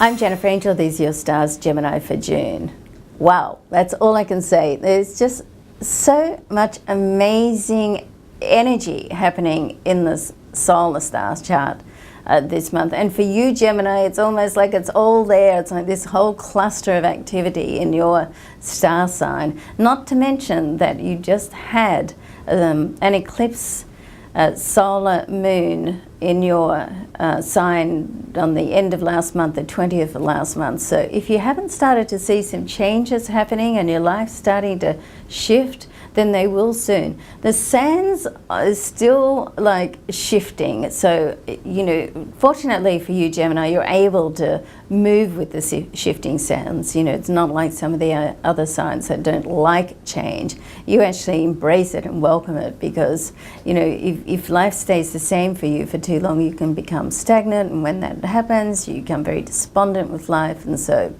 I'm Jennifer Angel. These are your stars, Gemini, for June. Wow, that's all I can say. There's just so much amazing energy happening in this solar stars chart this month. And for you, Gemini, it's almost like it's all there. It's like this whole cluster of activity in your star sign. Not to mention that you just had an eclipse solar moon in your sign on the end of last month, the 20th of last month. So if you haven't started to see some changes happening and your life starting to shift, then they will soon. The sands are still like shifting. So, you know, fortunately for you, Gemini, you're able to move with the shifting sands. You know, it's not like some of the other signs that don't like change. You actually embrace it and welcome it because, you know, if life stays the same for you for too long, you can become stagnant. And when that happens, you become very despondent with life. And so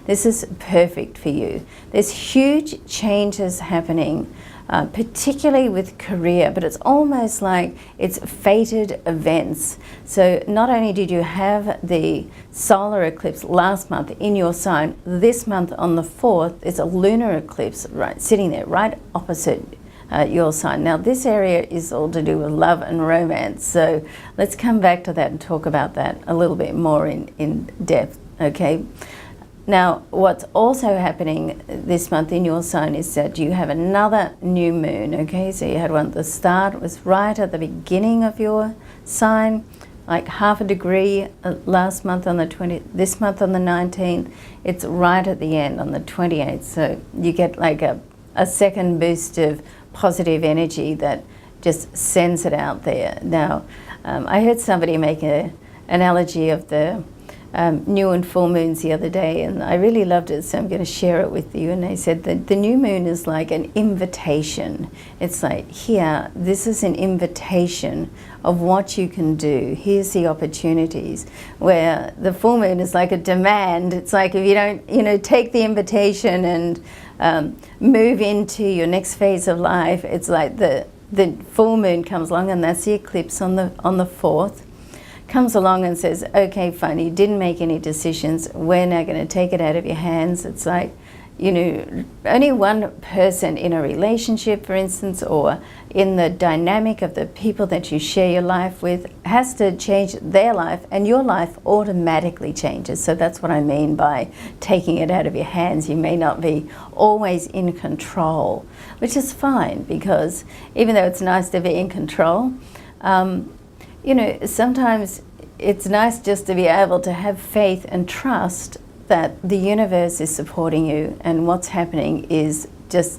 this is perfect for you. There's huge changes happening, particularly with career, but it's almost like it's fated events. So not only did you have the solar eclipse last month in your sign, this month on the 4th, it's a lunar eclipse right sitting there right opposite your sign. Now this area is all to do with love and romance. So let's come back to that and talk about that a little bit more in depth, okay? Now, what's also happening this month in your sign is that you have another new moon, okay? So you had one at the start, it was right at the beginning of your sign, like half a degree last month on the 20th, this month on the 19th, it's right at the end on the 28th. So you get like a second boost of positive energy that just sends it out there. Now, I heard somebody make an analogy of the new and full moons the other day, and I really loved it, so I'm going to share it with you. And they said that the new moon is like an invitation. It's like, here, this is an invitation of what you can do. Here's the opportunities. Where the full moon is like a demand. It's like if you don't, you know, take the invitation and move into your next phase of life, it's like the full moon comes along, and that's the eclipse on the 4th. Comes along and says, okay, fine, you didn't make any decisions, we're now going to take it out of your hands. It's like, you know, only one person in a relationship, for instance, or in the dynamic of the people that you share your life with has to change their life, and your life automatically changes. So that's what I mean by taking it out of your hands. You may not be always in control, which is fine, because even though it's nice to be in control, you know, sometimes it's nice just to be able to have faith and trust that the universe is supporting you, and what's happening is just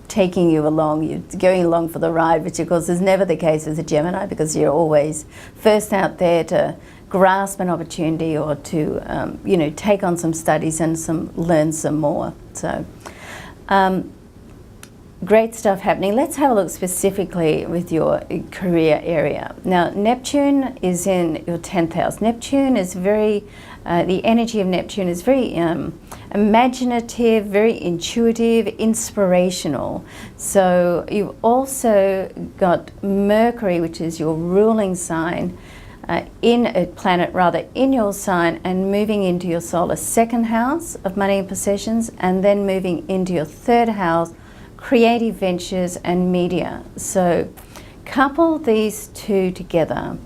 taking you along. You're going along for the ride, which of course is never the case as a Gemini, because you're always first out there to grasp an opportunity or to, you know, take on some studies and learn some more. So, great stuff happening. Let's have a look specifically with your career area. Now, Neptune is in your 10th house. Neptune is very, the energy of Neptune is very imaginative, very intuitive, inspirational. So you've also got Mercury, which is your ruling sign, in a planet rather in your sign, and moving into your solar 2nd house of money and possessions, and then moving into your 3rd house, creative ventures and media. So couple these two together,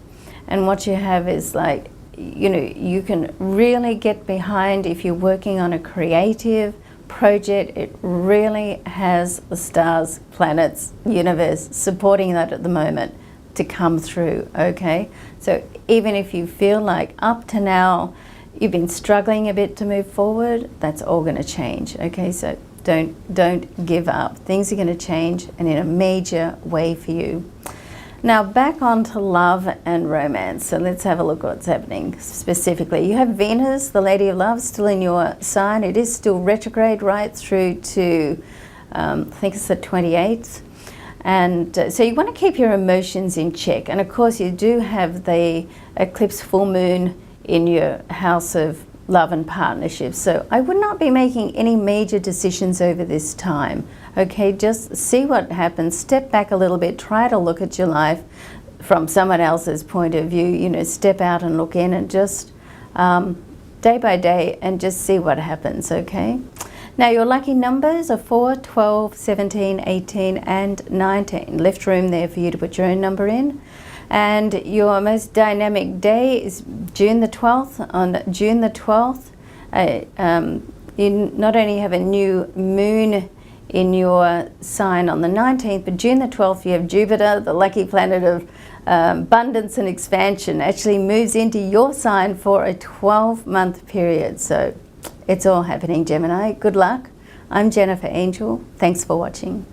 and what you have is like, you know, you can really get behind if you're working on a creative project. It really has the stars, planets, universe supporting that at the moment to come through, okay? So even if you feel like up to now you've been struggling a bit to move forward, that's all going to change, okay? So don't give up. Things are going to change, and in a major way for you. Now back on to love and romance. So let's have a look at what's happening specifically. You have Venus, the Lady of Love, still in your sign. It is still retrograde right through to, I think it's the 28th. And so you want to keep your emotions in check. And of course you do have the eclipse full moon in your house of love and partnerships. So I would not be making any major decisions over this time. Okay, just see what happens, step back a little bit, try to look at your life from someone else's point of view, you know, step out and look in, and just day by day and just see what happens, okay? Now your lucky numbers are 4, 12, 17, 18 and 19. Left room there for you to put your own number in. And your most dynamic day is June the 12th. On June the 12th, you not only have a new moon in your sign on the 19th, but June the 12th you have Jupiter, the lucky planet of abundance and expansion, actually moves into your sign for a 12-month period. So it's all happening, Gemini. Good luck. I'm Jennifer Angel. Thanks for watching.